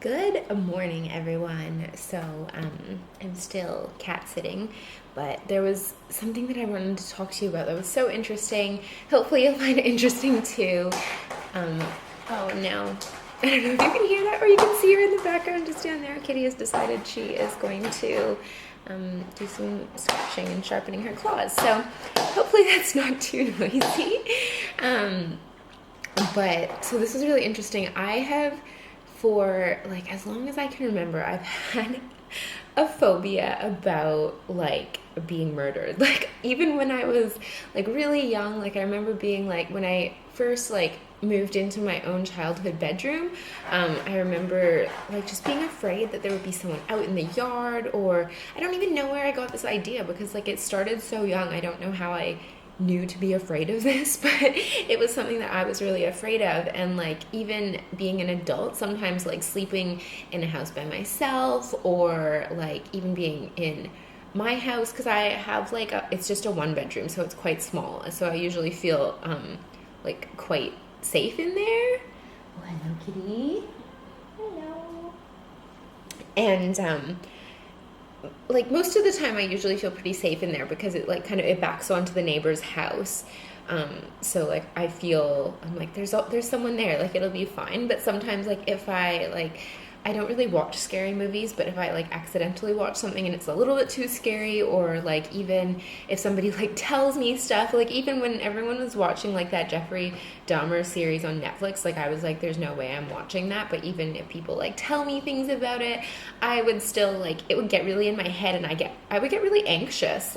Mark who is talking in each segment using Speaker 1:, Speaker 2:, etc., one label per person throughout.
Speaker 1: Good morning, everyone. I'm still cat sitting, but there was something that I wanted to talk to you about that was so interesting. Hopefully, you'll find it interesting too. Um, oh no, I don't know if you can hear that or you can see her in the background just down there. Kitty has decided she is going to do some scratching and sharpening her claws. So hopefully, that's not too noisy. But this is really interesting. I have for like as long as I can remember, I've had a phobia about like being murdered. Like even when I was like really young, like I remember being like when I first like moved into my own childhood bedroom, I remember like just being afraid that there would be someone out in the yard, or I don't even know where I got this idea because like it started so young. I don't know how I knew to be afraid of this, but it was something that I was really afraid of. And like even being an adult, sometimes like sleeping in a house by myself, or like even being in my house, because I have like it's just a one bedroom, so it's quite small, so I usually feel like quite safe in there. Oh, hello, kitty. Hello. And like most of the time I usually feel pretty safe in there because it like kind of it backs onto the neighbor's house. So like I'm like there's someone there, like it'll be fine. But sometimes like if I don't really watch scary movies, but if I like accidentally watch something and it's a little bit too scary, or like even if somebody like tells me stuff, like even when everyone was watching like that Jeffrey Dahmer series on Netflix, like I was like, there's no way I'm watching that. But even if people like tell me things about it, I would still like it would get really in my head, and I would get really anxious.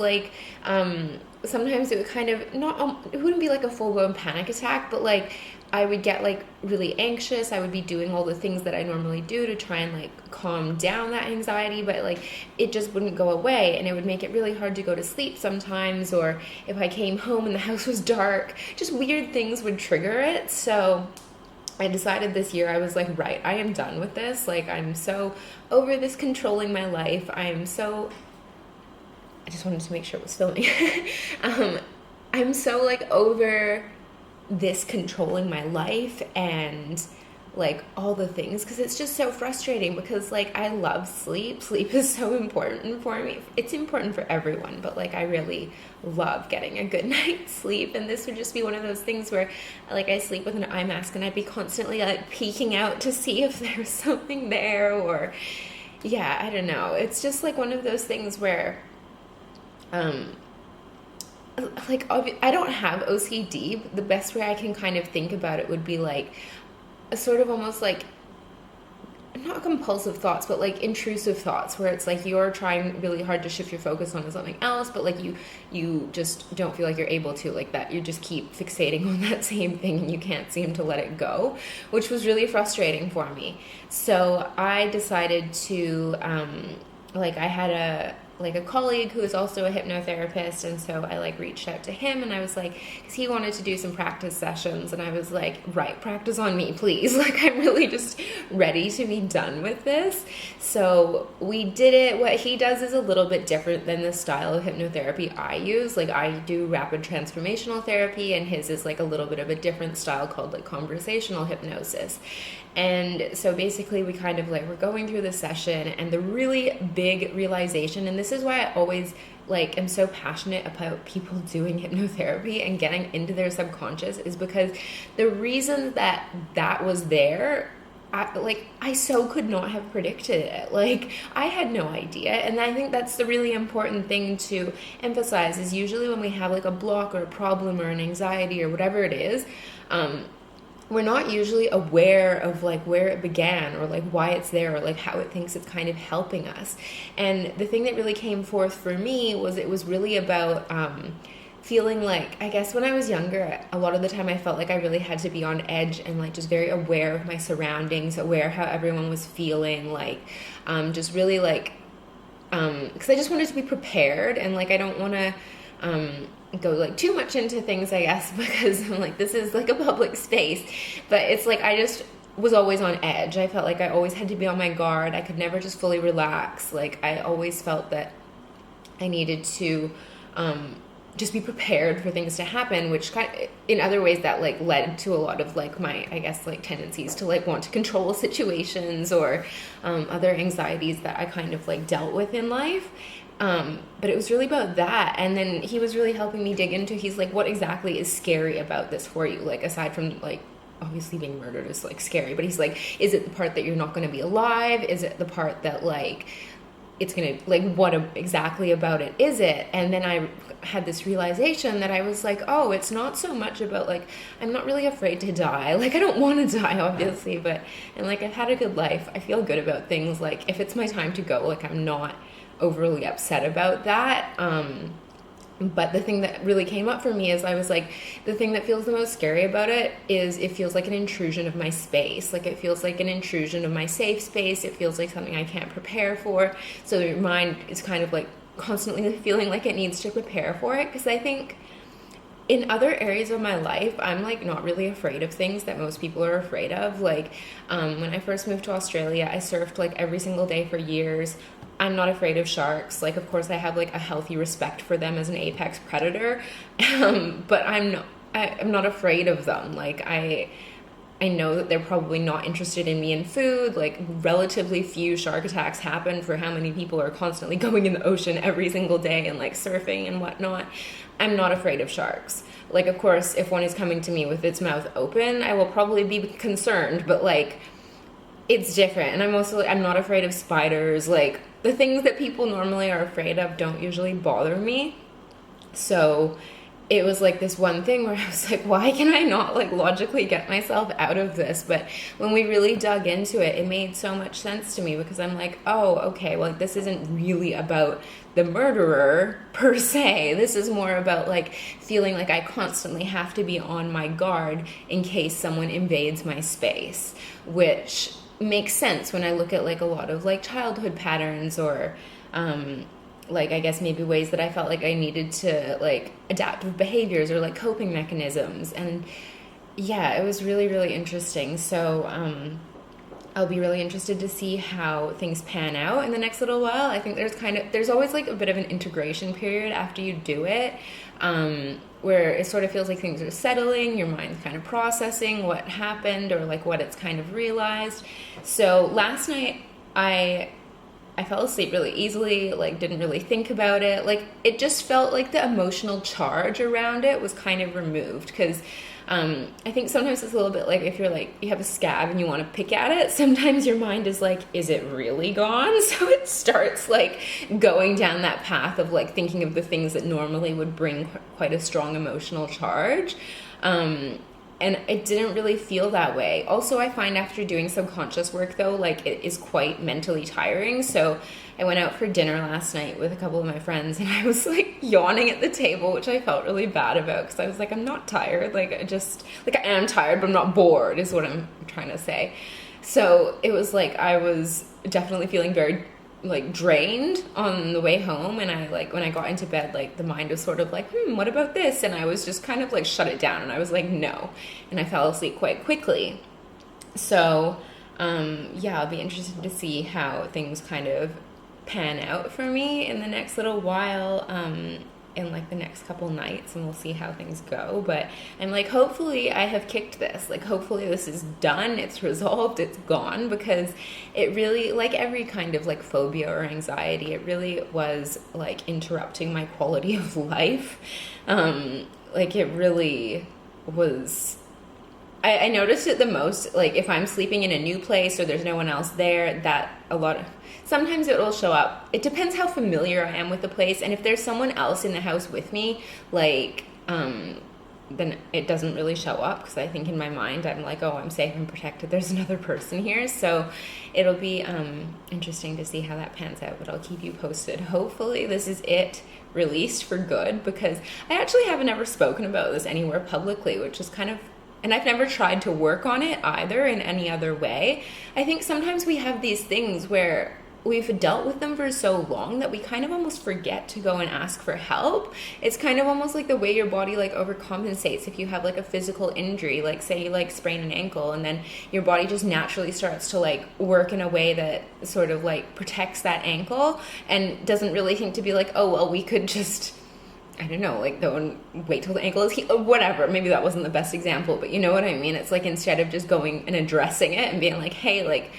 Speaker 1: Sometimes it would kind of not it wouldn't be like a full blown panic attack, but like I would get like really anxious. I would be doing all the things that I normally do to try and like calm down that anxiety, but like it just wouldn't go away, and it would make it really hard to go to sleep sometimes. Or if I came home and the house was dark, just weird things would trigger it. So I decided this year, I was like, right, I am done with this. Like I'm so over this controlling my life. I just wanted to make sure it was filming. I'm so like over this controlling my life and like all the things, because it's just so frustrating, because like I love sleep is so important for me. It's important for everyone, but like I really love getting a good night's sleep, and this would just be one of those things where like I sleep with an eye mask and I'd be constantly like peeking out to see if there's something there, or yeah, I don't know, it's just like one of those things where like I don't have OCD. But the best way I can kind of think about it would be like a sort of almost like not compulsive thoughts, but like intrusive thoughts, where it's like you're trying really hard to shift your focus onto something else, but like you just don't feel like you're able to, like that you just keep fixating on that same thing and you can't seem to let it go, which was really frustrating for me. So I decided to like I had a colleague who is also a hypnotherapist, and so I like reached out to him, and I was like, because he wanted to do some practice sessions, and I was like, right, practice on me, please. Like I'm really just ready to be done with this. So we did it. What he does is a little bit different than the style of hypnotherapy I use. Like I do rapid transformational therapy, and his is like a little bit of a different style called like conversational hypnosis. And so basically we kind of like we're going through the session, and the really big realization, and this is why I always like am so passionate about people doing hypnotherapy and getting into their subconscious, is because the reason that was there, I so could not have predicted it. Like I had no idea. And I think that's the really important thing to emphasize, is usually when we have like a block or a problem or an anxiety or whatever it is, we're not usually aware of like where it began, or like why it's there, or like how it thinks it's kind of helping us. And the thing that really came forth for me was it was really about feeling like, I guess when I was younger, a lot of the time I felt like I really had to be on edge and like just very aware of my surroundings, aware how everyone was feeling, like just really like because I just wanted to be prepared, and like I don't want to go like too much into things, I guess, because I'm like, this is like a public space, but it's like I just was always on edge. I felt like I always had to be on my guard. I could never just fully relax. Like I always felt that I needed to just be prepared for things to happen, which kind of, in other ways that like led to a lot of like my, I guess, like tendencies to like want to control situations, or other anxieties that I kind of like dealt with in life. But it was really about that. And then he was really helping me dig into, he's like, what exactly is scary about this for you? Like, aside from like, obviously being murdered is like scary, but he's like, is it the part that you're not going to be alive? Is it the part that like, it's going to, like, what exactly about it is it? And then I had this realization that I was like, oh, it's not so much about, like, I'm not really afraid to die. Like, I don't want to die, obviously, but, and, like, I've had a good life. I feel good about things. Like, if it's my time to go, like, I'm not overly upset about that. But the thing that really came up for me is I was like, the thing that feels the most scary about it is it feels like an intrusion of my space. Like, it feels like an intrusion of my safe space. It feels like something I can't prepare for. So your mind is kind of like constantly feeling like it needs to prepare for it. Because I think in other areas of my life, I'm like not really afraid of things that most people are afraid of. Like, when I first moved to Australia, I surfed like every single day for years. I'm not afraid of sharks. Like, of course, I have like a healthy respect for them as an apex predator, but I'm not afraid of them. Like, I know that they're probably not interested in me in food. Like, relatively few shark attacks happen for how many people are constantly going in the ocean every single day and like surfing and whatnot. I'm not afraid of sharks. Like, of course, if one is coming to me with its mouth open, I will probably be concerned, but like, it's different. And I'm not afraid of spiders. Like, the things that people normally are afraid of don't usually bother me. So it was like this one thing where I was like, why can I not like logically get myself out of this? But when we really dug into it, it made so much sense to me, because I'm like, oh, okay, well, this isn't really about the murderer per se. This is more about like feeling like I constantly have to be on my guard in case someone invades my space, which makes sense when I look at like a lot of like childhood patterns, or like, I guess maybe ways that I felt like I needed to like adaptive behaviors or like coping mechanisms. And yeah, it was really, really interesting. So I'll be really interested to see how things pan out in the next little while. I think there's always like a bit of an integration period after you do it, where it sort of feels like things are settling, your mind's kind of processing what happened or like what it's kind of realized. So last night I fell asleep really easily, like didn't really think about it. Like, it just felt like the emotional charge around it was kind of removed, because I think sometimes it's a little bit like if you're like, you have a scab and you want to pick at it, sometimes your mind is like, is it really gone? So it starts like going down that path of like thinking of the things that normally would bring quite a strong emotional charge. And it didn't really feel that way. Also, I find after doing subconscious work, though, like, it is quite mentally tiring. So I went out for dinner last night with a couple of my friends, and I was, like, yawning at the table, which I felt really bad about, because I was like, I'm not tired. Like, I am tired, but I'm not bored, is what I'm trying to say. So it was like I was definitely feeling very like drained on the way home, and I like when I got into bed, like the mind was sort of like, what about this? And I was just kind of like shut it down, and I was like, no, and I fell asleep quite quickly. So yeah, I'll be interested to see how things kind of pan out for me in the next little while, in like the next couple nights, and we'll see how things go. But I'm like, hopefully I have kicked this, like hopefully this is done, it's resolved, it's gone, because it really, like every kind of like phobia or anxiety, it really was like interrupting my quality of life. Like it really was. I noticed it the most, like if I'm sleeping in a new place or there's no one else there, that sometimes it will show up. It depends how familiar I am with the place, and if there's someone else in the house with me, like, then it doesn't really show up, because I think in my mind I'm like, oh, I'm safe and protected, there's another person here. So it'll be interesting to see how that pans out, but I'll keep you posted. Hopefully this is it released for good, because I actually haven't ever spoken about this anywhere publicly, which is kind of, and I've never tried to work on it either in any other way. I think sometimes we have these things where we've dealt with them for so long that we kind of almost forget to go and ask for help. It's kind of almost like the way your body like overcompensates if you have like a physical injury, like say you like sprain an ankle, and then your body just naturally starts to like work in a way that sort of like protects that ankle and doesn't really think to be like, oh, well, we could just I don't know, like don't wait till the ankle is healed, whatever. Maybe that wasn't the best example, but you know what I mean? It's like instead of just going and addressing it and being like, hey, like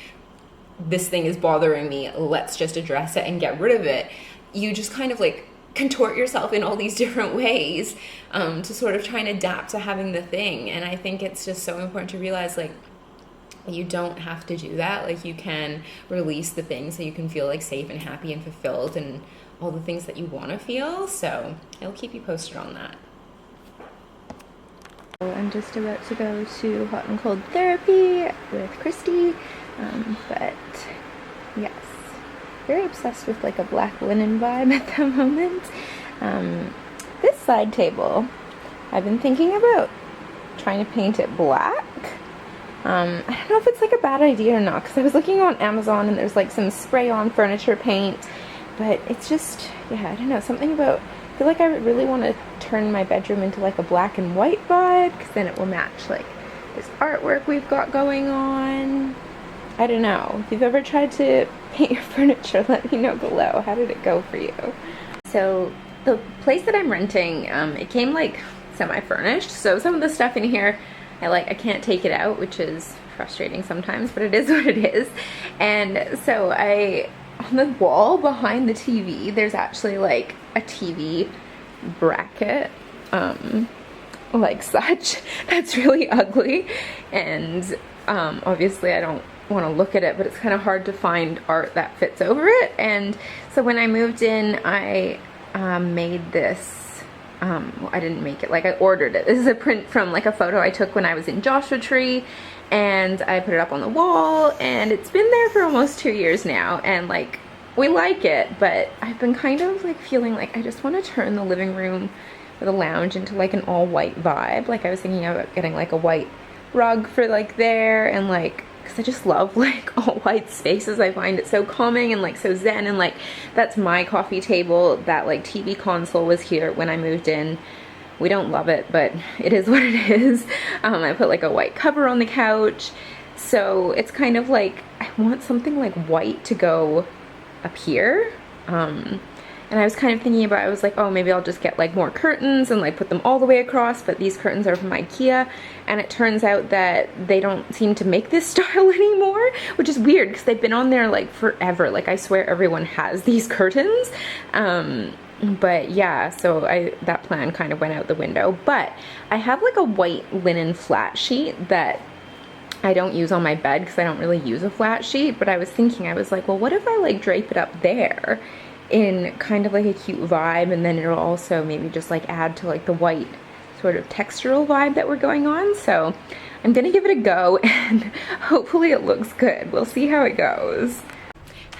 Speaker 1: this thing is bothering me, let's just address it and get rid of it, you just kind of like contort yourself in all these different ways to sort of try and adapt to having the thing. And I think it's just so important to realize, like, you don't have to do that. Like, you can release the thing so you can feel like safe and happy and fulfilled and all the things that you want to feel. So I'll keep you posted on that.
Speaker 2: I'm just about to go to hot and cold therapy with Christy, but yes, very obsessed with like a black linen vibe at the moment. This side table, I've been thinking about trying to paint it black. I don't know if it's like a bad idea or not, because I was looking on Amazon and there's like some spray-on furniture paint, but it's just, yeah, I don't know, something about, I feel like I really want to turn my bedroom into like a black and white vibe, because then it will match like this artwork we've got going on. I don't know. If you've ever tried to paint your furniture, let me know below. How did it go for you? So the place that I'm renting, it came like semi-furnished, so some of the stuff in here I can't take it out, which is frustrating sometimes, but it is what it is. And so on the wall behind the TV, there's actually like a TV bracket, like such, that's really ugly. And obviously I don't want to look at it, but it's kind of hard to find art that fits over it. And so when I moved in, I made this, well, I didn't make it, like I ordered it. This is a print from like a photo I took when I was in Joshua Tree, and I put it up on the wall, and it's been there for almost 2 years now, and like we like it, but I've been kind of like feeling like I just want to turn the living room or the lounge into like an all white vibe. Like I was thinking about getting like a white rug for like there, and like, because I just love like all white spaces. I find it so calming and like so zen, and like that's my coffee table. That like TV console was here when I moved in. We don't love it, but it is what it is. I put like a white cover on the couch, so it's kind of like I want something like white to go up here. And I was kind of thinking about, I was like, oh, maybe I'll just get like more curtains and like put them all the way across, but these curtains are from IKEA, and it turns out that they don't seem to make this style anymore, which is weird because they've been on there like forever. Like I swear everyone has these curtains. But yeah, so that plan kind of went out the window. But I have like a white linen flat sheet that I don't use on my bed because I don't really use a flat sheet, but I was thinking, I was like, well, what if I like drape it up there in kind of like a cute vibe, and then it'll also maybe just like add to like the white sort of textural vibe that we're going on. So I'm gonna give it a go, and hopefully it looks good. We'll see how it goes.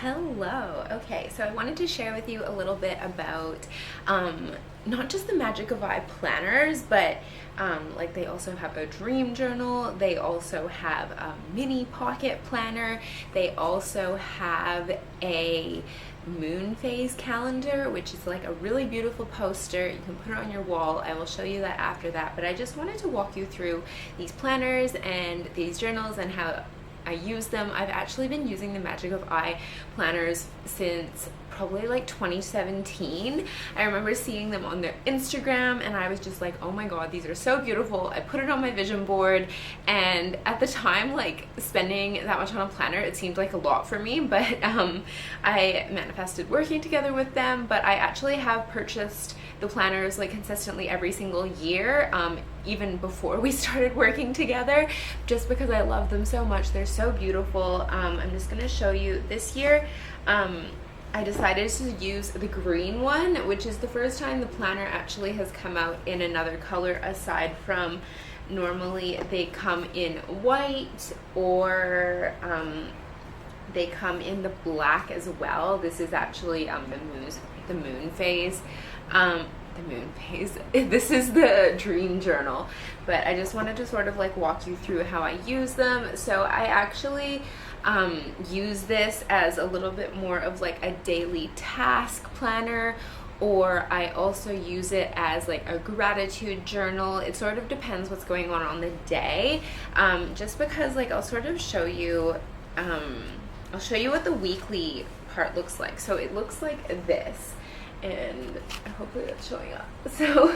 Speaker 1: Hello. Okay, so I wanted to share with you a little bit about not just the Magic of I planners, but like they also have a dream journal, they also have a mini pocket planner, they also have a moon phase calendar, which is like a really beautiful poster. You can put it on your wall. I will show you that after that, but I just wanted to walk you through these planners and these journals and how I use them. I've actually been using the Magic of I planners since probably like 2017. I remember seeing them on their Instagram and I was just like, oh my god, these are so beautiful. I put it on my vision board, and at the time, like spending that much on a planner, it seemed like a lot for me, but I manifested working together with them. But I actually have purchased the planners like consistently every single year, even before we started working together, just because I love them so much. They're so beautiful. I'm just gonna show you this year. I decided to use the green one, which is the first time the planner actually has come out in another color aside from normally they come in white or they come in the black as well. This is actually the moon phase. This is the dream journal, but I just wanted to sort of like walk you through how I use them. So I actually use this as a little bit more of like a daily task planner, or I also use it as like a gratitude journal. It sort of depends what's going on the day, just because like I'll sort of show you I'll show you what the weekly part looks like. So it looks like this. and hopefully that's showing up. So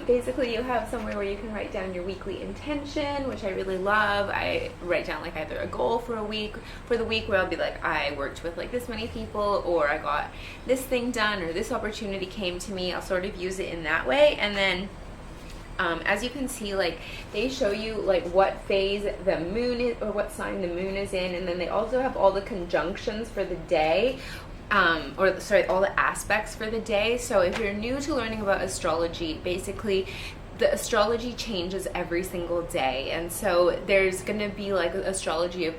Speaker 1: basically you have somewhere where you can write down your weekly intention, which I really love. I write down like either a goal for a week, for the week, where I'll be like, I worked with like this many people, or I got this thing done, or this opportunity came to me. I'll sort of use it in that way. And then as you can see, like they show you like what phase the moon is, or what sign the moon is in, and then they also have all the conjunctions for the day, or sorry, all the aspects for the day. So if you're new to learning about astrology, basically the astrology changes every single day, and so there's gonna be like astrology of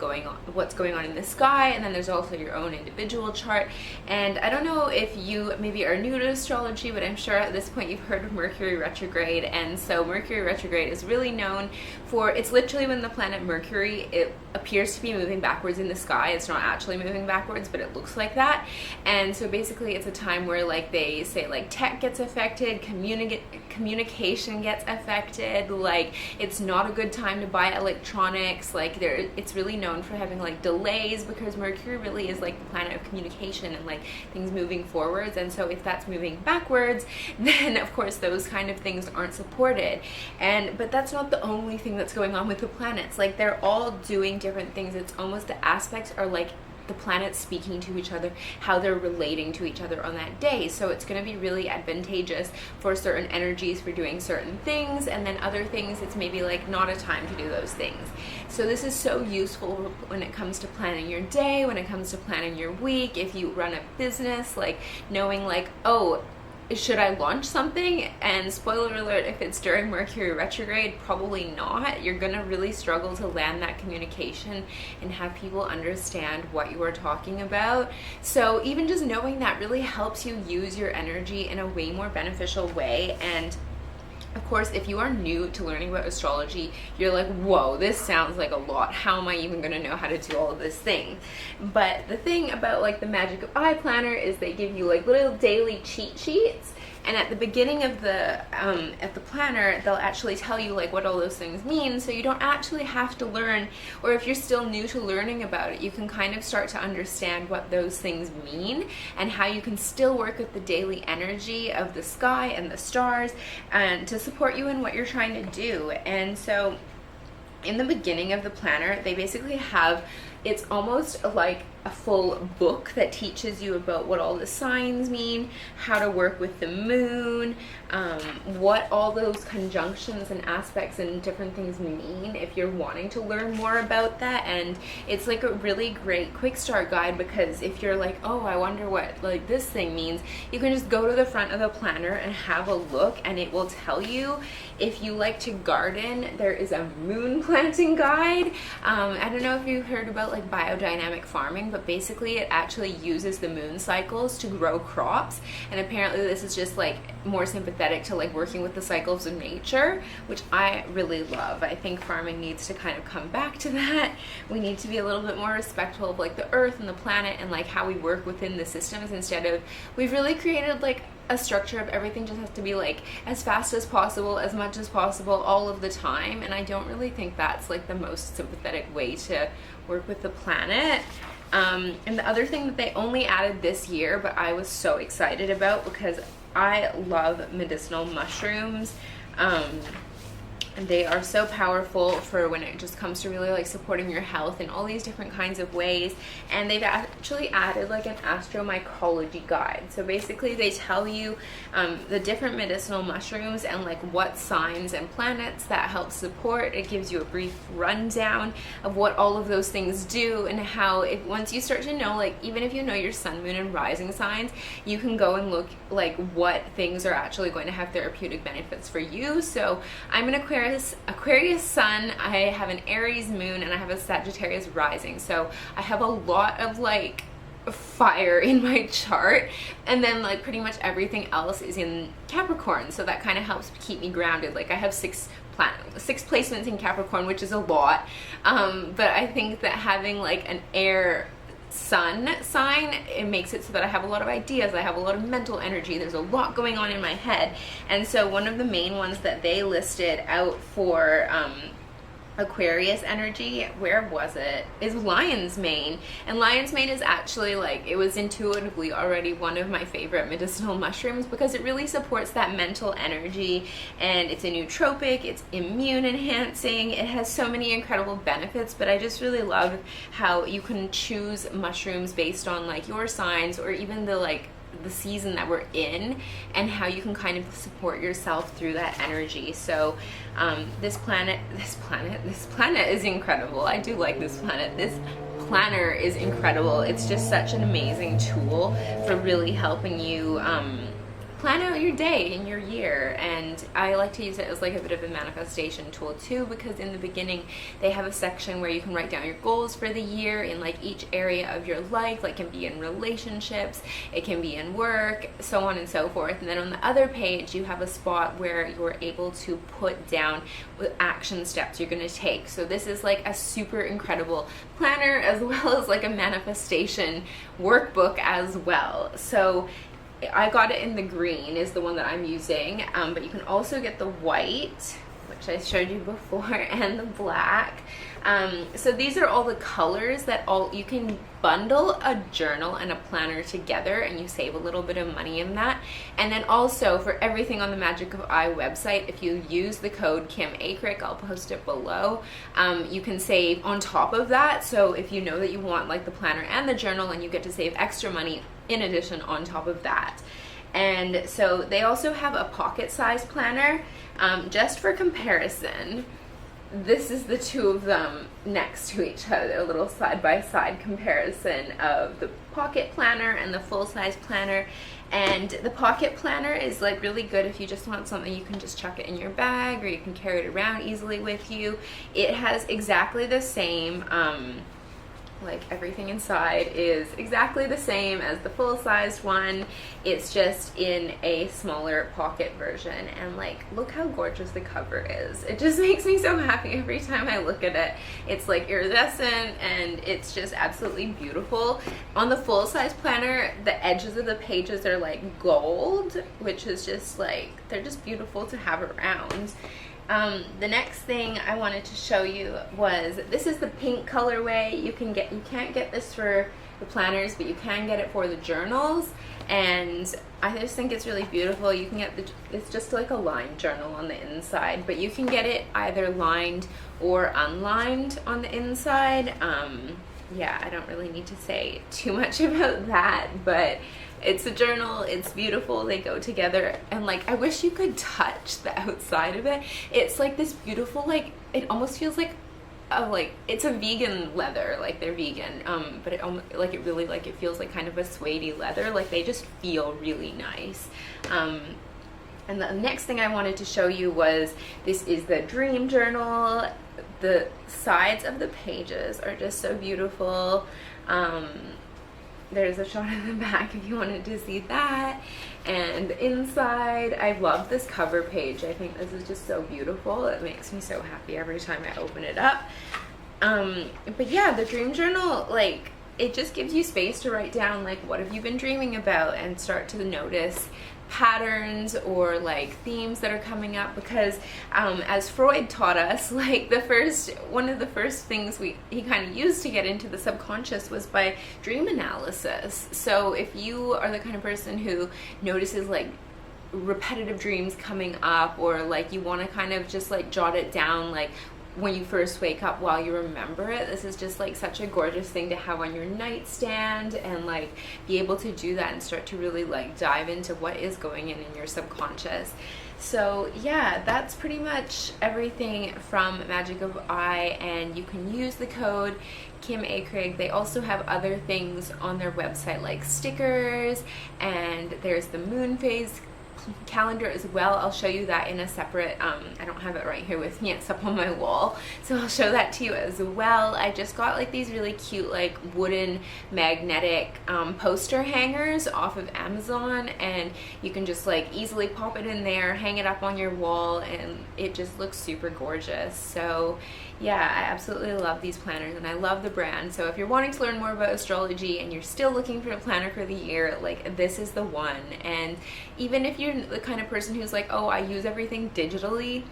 Speaker 1: what's going on in the sky, and then there's also your own individual chart. And I don't know if you maybe are new to astrology, but I'm sure at this point you've heard of Mercury retrograde. And so Mercury retrograde is really known for, it's literally when the planet Mercury, it appears to be moving backwards in the sky. It's not actually moving backwards, but it looks like that. And so basically it's a time where like they say like tech gets affected, communication gets affected, like it's not a good time to buy electronics. Like it's really known for having like delays, because Mercury really is like the planet of communication and like things moving forwards. And so if that's moving backwards, then of course those kind of things aren't supported. But that's not the only thing that's going on with the planets. Like they're all doing different things. It's almost, the aspects are like the planets speaking to each other, how they're relating to each other on that day. So it's going to be really advantageous for certain energies for doing certain things, and then other things it's maybe like not a time to do those things. So this is so useful when it comes to planning your day, when it comes to planning your week. If you run a business, like knowing like, oh, should I launch something? And spoiler alert, if it's during Mercury retrograde, probably not. You're gonna really struggle to land that communication and have people understand what you are talking about. So even just knowing that really helps you use your energy in a way more beneficial way. And of course, if you are new to learning about astrology, you're like, whoa, this sounds like a lot. How am I even going to know how to do all of this thing? But the thing about like the Magic of Eye Planner is they give you like little daily cheat sheets. And at the beginning of the planner, they'll actually tell you like what all those things mean, so you don't actually have to learn, or if you're still new to learning about it, you can kind of start to understand what those things mean and how you can still work with the daily energy of the sky and the stars, and to support you in what you're trying to do. And so in the beginning of the planner, they basically have, it's almost like a full book that teaches you about what all the signs mean, how to work with the moon, what all those conjunctions and aspects and different things mean if you're wanting to learn more about that. And it's like a really great quick start guide, because if you're like, oh, I wonder what like this thing means, you can just go to the front of the planner and have a look, and it will tell you. If you like to garden, there is a moon planting guide. I don't know if you've heard about like biodynamic farming, but basically it actually uses the moon cycles to grow crops. And apparently this is just like more sympathetic to like working with the cycles of nature, which I really love. I think farming needs to kind of come back to that. We need to be a little bit more respectful of like the earth and the planet and like how we work within the systems, instead of, we've really created like a structure of everything just has to be like as fast as possible, as much as possible, all of the time. And I don't really think that's like the most sympathetic way to work with the planet. And the other thing that they only added this year, but I was so excited about because I love medicinal mushrooms. And they are so powerful for when it just comes to really like supporting your health in all these different kinds of ways. And they've actually added like an astromycology guide. So basically they tell you the different medicinal mushrooms and like what signs and planets that help support. It gives you a brief rundown of what all of those things do, and how once you start to know, like even if you know your sun, moon, and rising signs, you can go and look like what things are actually going to have therapeutic benefits for you. So I'm an Aquarius sun, I have an Aries moon, and I have a Sagittarius rising. So I have a lot of like fire in my chart, and then like pretty much everything else is in Capricorn, so that kind of helps keep me grounded. Like I have six placements in Capricorn, which is a lot, but I think that having like an air sun sign, it makes it so that I have a lot of ideas, I have a lot of mental energy, there's a lot going on in my head. And so one of the main ones that they listed out for Aquarius energy, where was it? Is lion's mane. And lion's mane is actually like, it was intuitively already one of my favorite medicinal mushrooms because it really supports that mental energy, and it's a nootropic, it's immune enhancing, it has so many incredible benefits. But I just really love how you can choose mushrooms based on like your signs, or even the season that we're in, and how you can kind of support yourself through that energy. So this planet is incredible. I do like this planet. This planner is incredible. It's just such an amazing tool for really helping you plan out your day and your year. And I like to use it as like a bit of a manifestation tool too, because in the beginning they have a section where you can write down your goals for the year in like each area of your life. Like, it can be in relationships, it can be in work, so on and so forth. And then on the other page you have a spot where you're able to put down action steps you're going to take. So this is like a super incredible planner, as well as like a manifestation workbook as well. So I got it in the green, is the one that I'm using, but you can also get the white, which I showed you before, and the black. So these are all the colors that you can bundle a journal and a planner together, and you save a little bit of money in that. And then also for everything on the Magic of I website, if you use the code Kim Akrigg, I'll post it below, you can save on top of that. So if you know that you want like the planner and the journal, and you get to save extra money in addition on top of that. And so they also have a pocket-sized planner. Just for comparison, this is the two of them next to each other, a little side-by-side comparison of the pocket planner and the full-size planner. And the pocket planner is like really good if you just want something you can just chuck it in your bag, or you can carry it around easily with you. It has exactly the same like everything inside is exactly the same as the full-sized one. It's just in a smaller pocket version, and like, look how gorgeous the cover is. It just makes me so happy every time I look at it. It's like iridescent, and it's just absolutely beautiful. On the full-size planner, the edges of the pages are like gold, which is just like, they're just beautiful to have around. The next thing I wanted to show you was, this is the pink colorway. You can't get this for the planners, but you can get it for the journals, and I just think it's really beautiful. You can get it's just like a lined journal on the inside, but you can get it either lined or unlined on the inside. Yeah, I don't really need to say too much about that, but it's a journal, it's beautiful, they go together, and like, I wish you could touch the outside of it. It's like this beautiful, like, it almost feels like it's a vegan leather, like they're vegan, but it really like, it feels like kind of a suede leather, like they just feel really nice. And the next thing I wanted to show you was, this is the dream journal. The sides of the pages are just so beautiful. There's a shot of the back if you wanted to see that. And inside, I love this cover page. I think this is just so beautiful. It makes me so happy every time I open it up. But yeah, the dream journal, like, it just gives you space to write down, like, what have you been dreaming about, and start to notice patterns or like themes that are coming up. Because as Freud taught us, like, one of the first things he kind of used to get into the subconscious was by dream analysis. So if you are the kind of person who notices like repetitive dreams coming up, or like you want to kind of just like jot it down, like when you first wake up while you remember it, this is just like such a gorgeous thing to have on your nightstand, and like be able to do that and start to really like dive into what is going in your subconscious. So yeah, that's pretty much everything from Magic of I, and you can use the code Kim Akrigg. They also have other things on their website, like stickers, and there's the moon phase calendar as well. I'll show you that in a separate, I don't have it right here with me, it's up on my wall, so I'll show that to you as well. I just got like these really cute like wooden magnetic poster hangers off of Amazon, and you can just like easily pop it in there, hang it up on your wall, and it just looks super gorgeous. So yeah, I absolutely love these planners, and I love the brand. So if you're wanting to learn more about astrology and you're still looking for a planner for the year, like, this is the one. And even if you're the kind of person who's like, oh, I use everything digitally,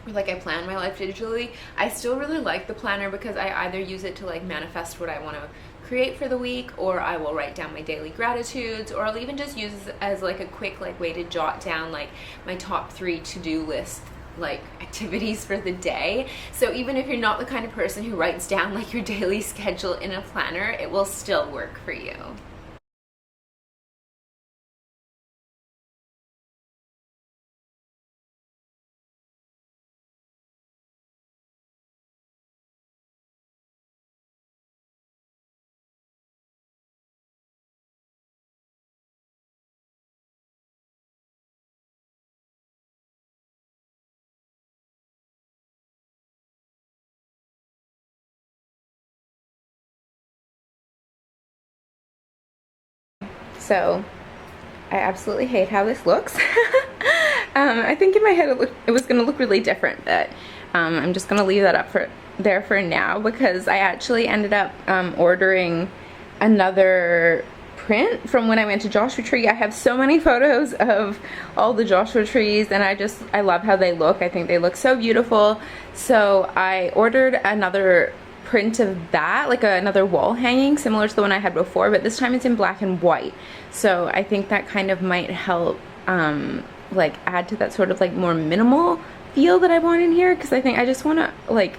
Speaker 1: or like I plan my life digitally, I still really like the planner because I either use it to like manifest what I want to create for the week, or I will write down my daily gratitudes, or I'll even just use it as like a quick like way to jot down like my top 3 to-do list like activities for the day. So even if you're not the kind of person who writes down like your daily schedule in a planner, it will still work for you.
Speaker 2: So I absolutely hate how this looks. I think in my head it was gonna look really different, but I'm just gonna leave that up there for now, because I actually ended up ordering another print from when I went to Joshua Tree. I have so many photos of all the Joshua trees, and I love how they look. I think they look so beautiful. So I ordered another print of that, like another wall hanging similar to the one I had before, but this time it's in black and white. So I think that kind of might help like add to that sort of like more minimal feel that I want in here, because I think I just want to like,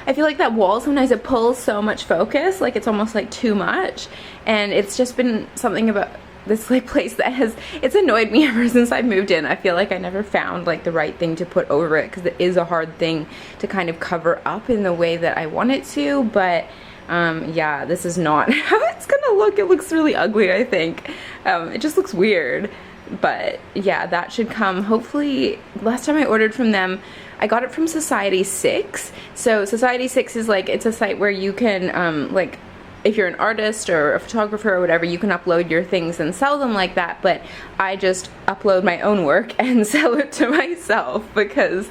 Speaker 2: I feel like that wall sometimes it pulls so much focus, like it's almost like too much, and it's just been something about this like place that it's annoyed me ever since I moved in. I feel like I never found like the right thing to put over it, because it is a hard thing to kind of cover up in the way that I want it to. But yeah, this is not how it's gonna look. It looks really ugly, I think. It just looks weird. But yeah, that should come hopefully. Last time I ordered from them, I got it from Society 6. So Society 6 is like, it's a site where you can like, if you're an artist or a photographer or whatever, you can upload your things and sell them like that. But I just upload my own work and sell it to myself, because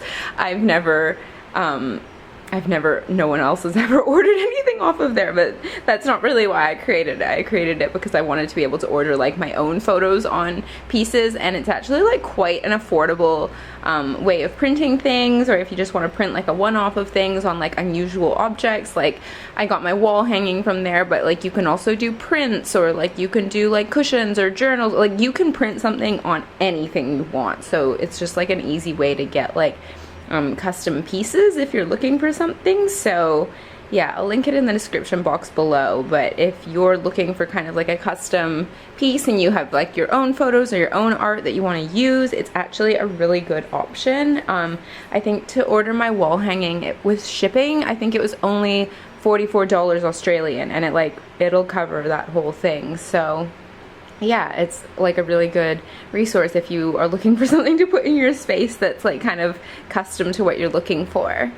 Speaker 2: no one else has ever ordered anything off of there. But that's not really why I created it. I created it because I wanted to be able to order like my own photos on pieces, and it's actually like quite an affordable way of printing things. Or if you just want to print like a one-off of things on like unusual objects, like I got my wall hanging from there, but like you can also do prints, or like you can do like cushions or journals. Like you can print something on anything you want. So it's just like an easy way to get like custom pieces if you're looking for something. So yeah, I'll link it in the description box below. But if you're looking for kind of like a custom piece and you have like your own photos or your own art that you want to use, it's actually a really good option. I think to order my wall hanging with shipping, I think it was only $44 Australian, and it'll cover that whole thing. So yeah, it's like a really good resource if you are looking for something to put in your space that's like kind of custom to what you're looking for.